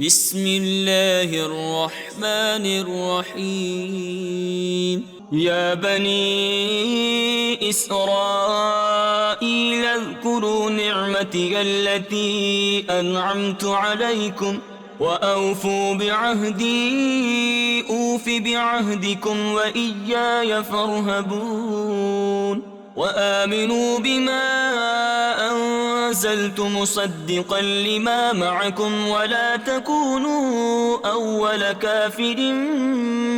بسم الله الرحمن الرحيم يا بني إسرائيل اذكروا نعمتي التي أنعمت عليكم وأوفوا بعهدي أوف بعهدكم وإياي فارهبون وآمنوا بما أنزلت مصدقا لما معكم ولا تكونوا أول كافر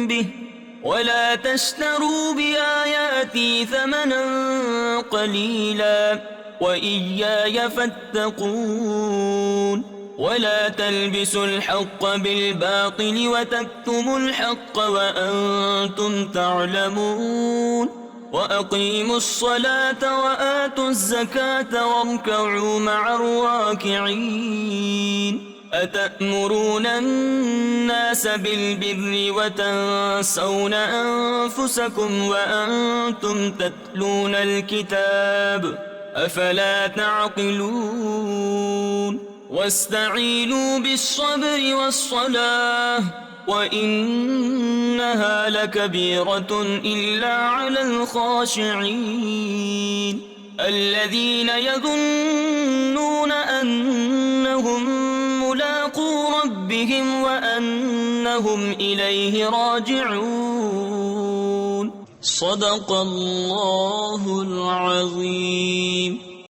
به ولا تشتروا بآياتي ثمنا قليلا وإياي فاتقون ولا تلبسوا الحق بالباطل وتكتموا الحق وأنتم تعلمون وأقيموا الصلاة وآتوا الزكاة واركعوا مع الراكعين أتأمرون الناس بالبر وتنسون أنفسكم وأنتم تتلون الكتاب أفلا تعقلون واستعينوا بالصبر والصلاة وإنها لكبيرة إلا على الخاشعين الذين يظنون أنهم ملاقو ربهم وأنهم إليه راجعون صدق الله العظيم.